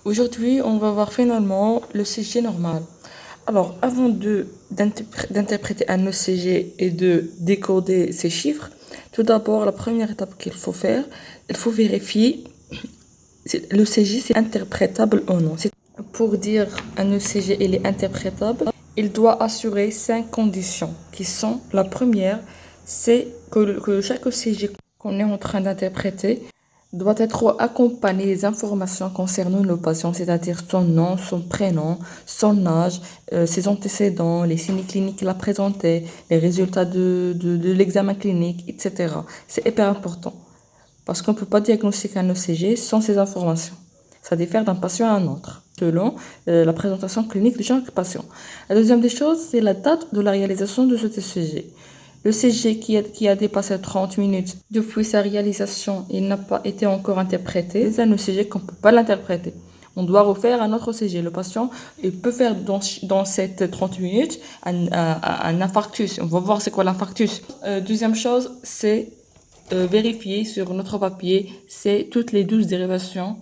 Aujourd'hui, on va voir finalement le CG normal. Alors, avant d'interpréter un ECG et de décoder ces chiffres, tout d'abord, la première étape qu'il faut faire, il faut vérifier si le CG c'est interprétable ou non. Pour dire un ECG il est interprétable, il doit assurer 5 conditions qui sont: la première, c'est que chaque ECG qu'on est en train d'interpréter doit être accompagné des informations concernant le patient, c'est-à-dire son nom, son prénom, son âge, ses antécédents, les signes cliniques qu'il a présentés, les résultats de l'examen clinique, etc. C'est hyper important parce qu'on ne peut pas diagnostiquer un ECG sans ces informations. Ça diffère d'un patient à un autre, selon la présentation clinique de chaque patient. La deuxième des choses, c'est la date de la réalisation de cet ECG. Le CG qui a dépassé 30 minutes depuis sa réalisation, il n'a pas été encore interprété. C'est un ECG qu'on ne peut pas l'interpréter. On doit refaire un autre CG. Le patient, il peut faire dans ces 30 minutes un infarctus. On va voir c'est quoi l'infarctus. Deuxième chose, c'est vérifier sur notre papier si toutes les 12 dérivations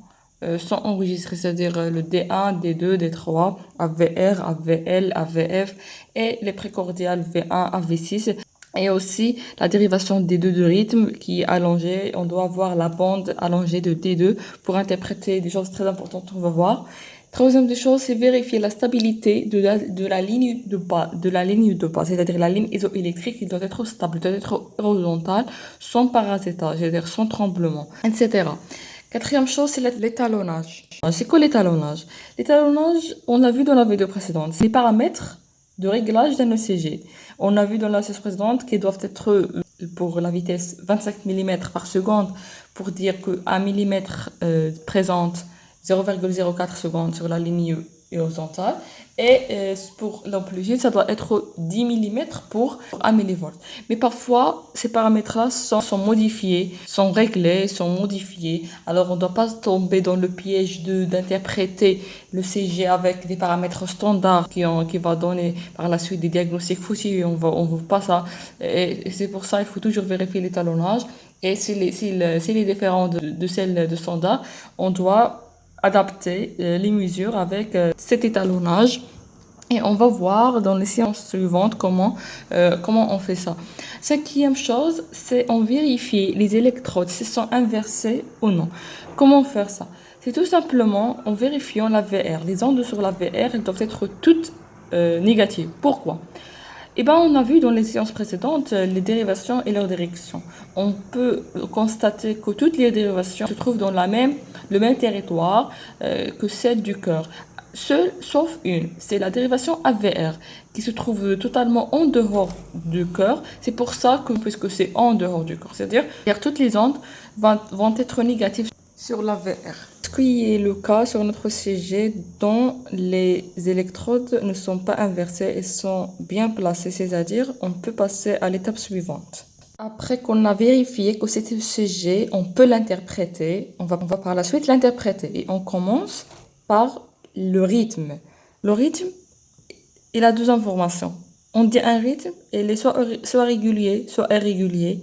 sont enregistrées, c'est-à-dire le D1, D2, D3, AVR, AVL, AVF et les précordiales V1, AV6. Et aussi la dérivation D2 de rythme qui est allongée. On doit avoir la bande allongée de D2 pour interpréter des choses très importantes, on va voir. Troisième des choses, c'est vérifier la stabilité de la ligne de bas, c'est-à-dire la ligne isoélectrique qui doit être stable, doit être horizontale, sans parasitage, c'est-à-dire sans tremblement, etc. Quatrième chose, c'est l'étalonnage. C'est quoi l'étalonnage? L'étalonnage, on l'a vu dans la vidéo précédente, c'est les paramètres de réglage d'un ECG. On a vu dans la séance précédente qu'ils doivent être pour la vitesse 25 mm par seconde, pour dire qu'un millimètre présente 0,04 secondes sur la ligne horizontale. Et pour l'amplitude, ça doit être 10 mm pour 1 millivolt. Mais parfois, ces paramètres-là sont modifiés, sont réglés, sont modifiés. Alors, on ne doit pas tomber dans le piège d'interpréter le CG avec des paramètres standards qui va donner par la suite des diagnostics faussés. On veut pas ça. Et c'est pour ça, il faut toujours vérifier l'étalonnage. Et s'il est différent de celle de standard, on doit adapter les mesures avec cet étalonnage. Et on va voir dans les séances suivantes comment on fait ça. Cinquième chose, c'est on vérifie les électrodes s'ils sont inversés ou non. Comment faire ça? C'est tout simplement en vérifiant la VR. Les ondes sur la VR, elles doivent être toutes négatives. Pourquoi? Eh ben, on a vu dans les séances précédentes les dérivations et leur direction. On peut constater que toutes les dérivations se trouvent dans le même territoire que celle du cœur. Seule, sauf une, c'est la dérivation AVR qui se trouve totalement en dehors du cœur. C'est pour ça que, puisque c'est en dehors du cœur, c'est-à-dire que toutes les ondes vont être négatives sur l'AVR. Ce qui est le cas sur notre CG dont les électrodes ne sont pas inversées et sont bien placées, c'est-à-dire on peut passer à l'étape suivante. Après qu'on a vérifié que cet CG, on peut l'interpréter, on va par la suite l'interpréter. Et on commence par le rythme. Le rythme, il a deux informations. On dit un rythme, il est soit régulier, soit irrégulier,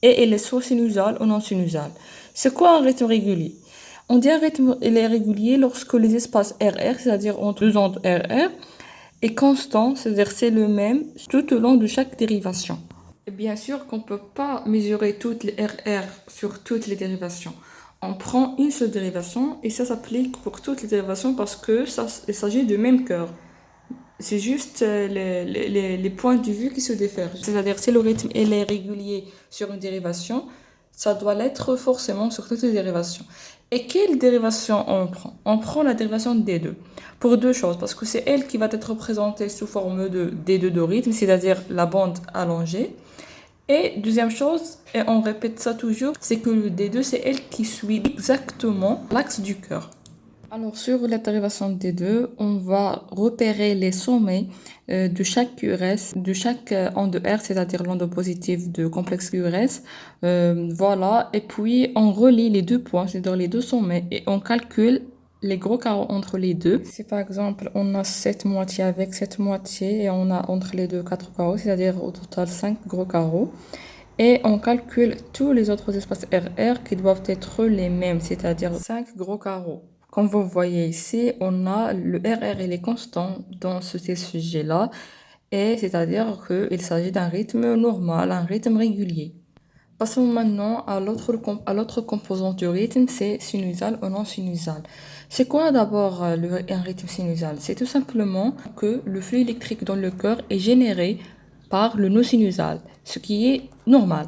et il est soit sinusal ou non sinusal. C'est quoi un rythme régulier? On dit un rythme il est régulier lorsque les espaces RR, c'est-à-dire entre deux ondes RR, est constant, c'est-à-dire c'est le même tout au long de chaque dérivation. Et bien sûr qu'on ne peut pas mesurer toutes les RR sur toutes les dérivations. On prend une seule dérivation et ça s'applique pour toutes les dérivations parce que il s'agit du même cœur. C'est juste les points de vue qui se diffèrent. C'est-à-dire si le rythme est régulier sur une dérivation, ça doit l'être forcément sur toutes les dérivations. Et quelle dérivation on prend? On prend la dérivation D2 pour deux choses, parce que c'est elle qui va être représentée sous forme de D2 de rythme, c'est-à-dire la bande allongée. Et deuxième chose, et on répète ça toujours, c'est que le D2, c'est elle qui suit exactement l'axe du cœur. Alors sur la dérivation D2, on va repérer les sommets de chaque QRS, de chaque onde R, c'est-à-dire l'onde positive de complexe QRS. Voilà, et puis on relie les deux points, c'est-à-dire les deux sommets, et on calcule les gros carreaux entre les deux. Si par exemple on a cette moitié avec cette moitié et on a entre les deux 4 carreaux, c'est-à-dire au total 5 gros carreaux. Et on calcule tous les autres espaces RR qui doivent être les mêmes, c'est-à-dire 5 gros carreaux. Comme vous voyez ici, on a le RR, il est constant dans ce sujet-là, et c'est-à-dire qu'il s'agit d'un rythme normal, un rythme régulier. Passons maintenant à l'autre composante du rythme, c'est sinusal ou non sinusal. C'est quoi d'abord un rythme sinusal? C'est tout simplement que le flux électrique dans le cœur est généré par le nœud sinusal, ce qui est normal.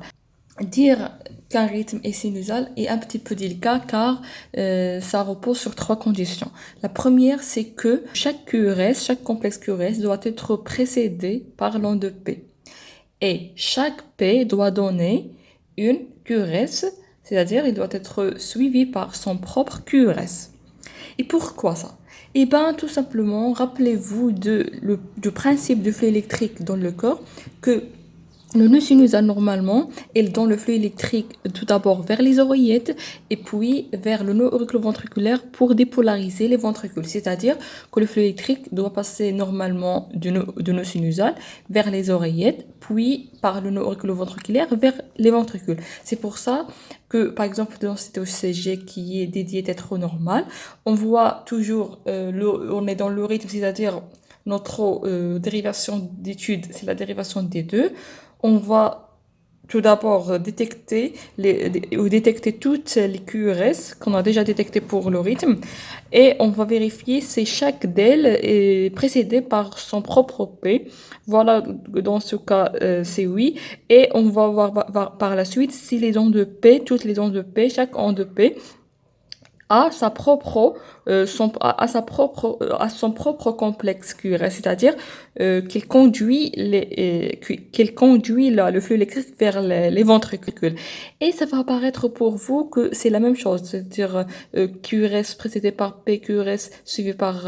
Dire qu'un rythme est sinusal est un petit peu délicat car ça repose sur trois conditions. La première, c'est que chaque QRS, chaque complexe QRS doit être précédé par l'onde P. Et chaque P doit donner une QRS, c'est-à-dire il doit être suivi par son propre QRS. Et pourquoi ça? Eh bien, tout simplement, rappelez-vous du principe du flux électrique dans le corps, que le nœud sinusal, normalement, il donne le flux électrique tout d'abord vers les oreillettes et puis vers le nœud auriculoventriculaire pour dépolariser les ventricules. C'est-à-dire que le flux électrique doit passer normalement du nœud sinusal vers les oreillettes, puis par le nœud auriculoventriculaire vers les ventricules. C'est pour ça que, par exemple, dans cet ECG qui est dédié à normal, on voit toujours, on est dans le rythme, c'est-à-dire notre dérivation d'étude, c'est la dérivation des deux. On va tout d'abord détecter toutes les QRS qu'on a déjà détectées pour le rythme et on va vérifier si chaque d'elles est précédée par son propre P. Voilà, dans ce cas, c'est oui. Et on va voir par la suite si les ondes de P, toutes les ondes de P, chaque onde de P à sa propre, à son propre complexe QRS, c'est-à-dire qu'il conduit le flux électrique vers les ventricules. Et ça va apparaître pour vous que c'est la même chose, c'est-à-dire QRS précédé par P, QRS suivi par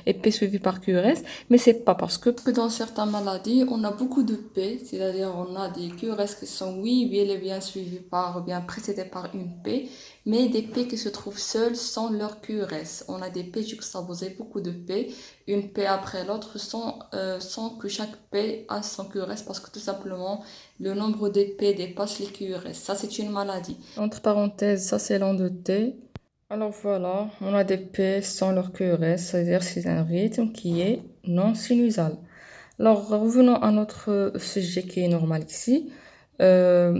et P suivi par QRS, mais c'est pas parce que dans certaines maladies, on a beaucoup de P, c'est-à-dire on a des QRS qui sont oui, bien et bien suivis par, ou bien précédés par une P, mais des P qui se trouvent seuls sans leur QRS. On a des P juxtaposés, beaucoup de P, une P après l'autre, sans que chaque P a son QRS, parce que tout simplement, le nombre de P dépasse les QRS. Ça, c'est une maladie. Entre parenthèses, ça, c'est l'onde T. Alors voilà, on a des P sans leur QRS, c'est-à-dire c'est un rythme qui est non sinusal. Alors revenons à notre sujet qui est normal ici. Ça,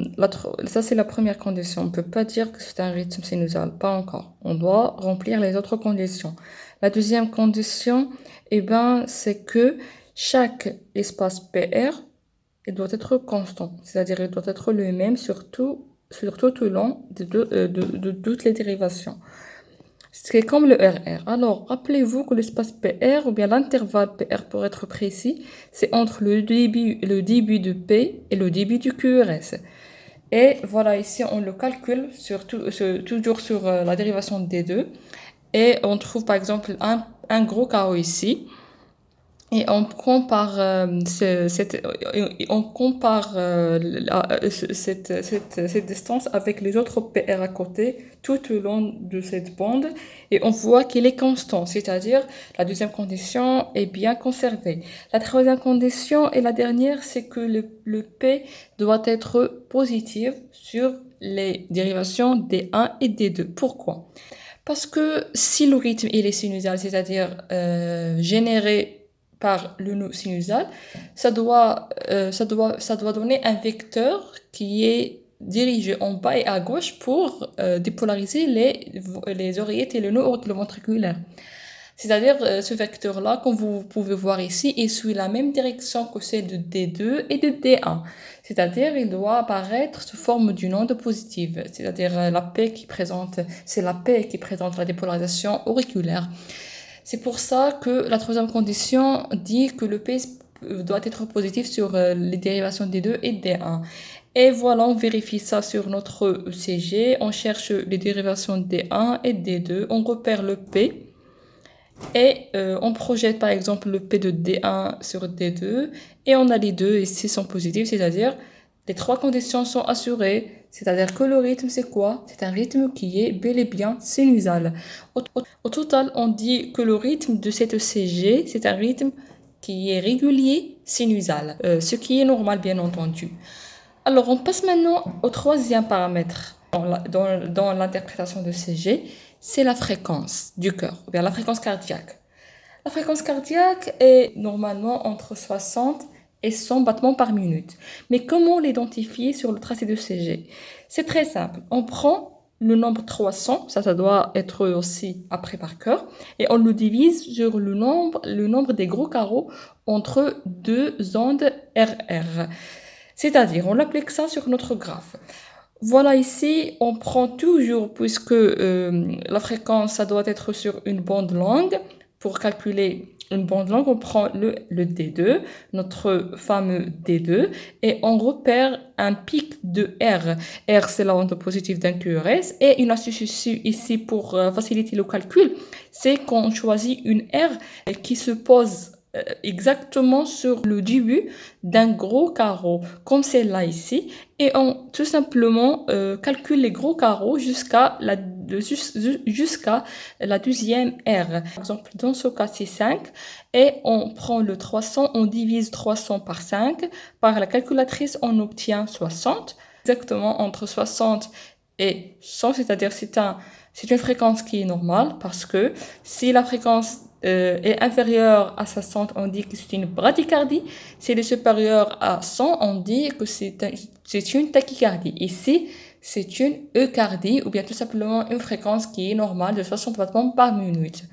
c'est la première condition. On ne peut pas dire que c'est un rythme sinusal, pas encore. On doit remplir les autres conditions. La deuxième condition, eh ben, c'est que chaque espace PR il doit être constant, c'est-à-dire il doit être le même sur tout au long de toutes les dérivations. C'est comme le RR. Alors, rappelez-vous que l'espace PR, ou bien l'intervalle PR pour être précis, c'est entre le début de P et le début du QRS. Et voilà, ici, on le calcule toujours sur la dérivation des deux. Et on trouve par exemple un gros carreau ici. Et on compare, cette distance avec les autres PR à côté tout au long de cette bande et on voit qu'il est constant, c'est-à-dire la deuxième condition est bien conservée. La troisième condition et la dernière, c'est que le P doit être positif sur les dérivations des 1 et des 2. Pourquoi? Parce que si le rythme il est sinusal, c'est-à-dire généré par le nœud sinusal, ça doit donner un vecteur qui est dirigé en bas et à gauche pour dépolariser les oreillettes et le nœud auriculoventriculaire. C'est-à-dire, ce vecteur-là, comme vous pouvez voir ici, il suit la même direction que celle de D2 et de D1. C'est-à-dire, il doit apparaître sous forme d'une onde positive. C'est-à-dire, c'est la P qui présente la dépolarisation auriculaire. C'est pour ça que la troisième condition dit que le P doit être positif sur les dérivations D2 et D1. Et voilà, on vérifie ça sur notre ECG. On cherche les dérivations D1 et D2. On repère le P. Et on projette par exemple le P de D1 sur D2 et on a les deux ici sont positifs, c'est-à-dire les trois conditions sont assurées, c'est-à-dire que le rythme c'est quoi? C'est un rythme qui est bel et bien sinusal. Au total, on dit que le rythme de cette ECG, c'est un rythme qui est régulier sinusal, ce qui est normal bien entendu. Alors on passe maintenant au troisième paramètre. Dans l'interprétation de CG, c'est la fréquence du cœur, ou bien la fréquence cardiaque. La fréquence cardiaque est normalement entre 60 et 100 battements par minute. Mais comment l'identifier sur le tracé de CG? C'est très simple. On prend le nombre 300, ça doit être aussi appris par cœur, et on le divise sur le nombre des gros carreaux entre deux ondes RR. C'est-à-dire, on applique ça sur notre graphe. Voilà, ici, on prend toujours, puisque la fréquence, ça doit être sur une bande longue. Pour calculer une bande longue, on prend le D2, notre fameux D2, et on repère un pic de R. R, c'est la onde positive d'un QRS. Et une astuce ici pour faciliter le calcul, c'est qu'on choisit une R qui se pose exactement sur le début d'un gros carreau, comme celle-là ici, et on tout simplement calcule les gros carreaux jusqu'à la deuxième R. Par exemple, dans ce cas, c'est 5, et on prend le 300, on divise 300 par 5, par la calculatrice, on obtient 60, exactement entre 60 et 100, c'est-à-dire c'est une fréquence qui est normale, parce que si la fréquence est inférieure à 60, on dit que c'est une bradycardie. Si elle est supérieure à 100, on dit que c'est une tachycardie. Ici, c'est une eucardie, ou bien tout simplement une fréquence qui est normale de 60 battements par minute.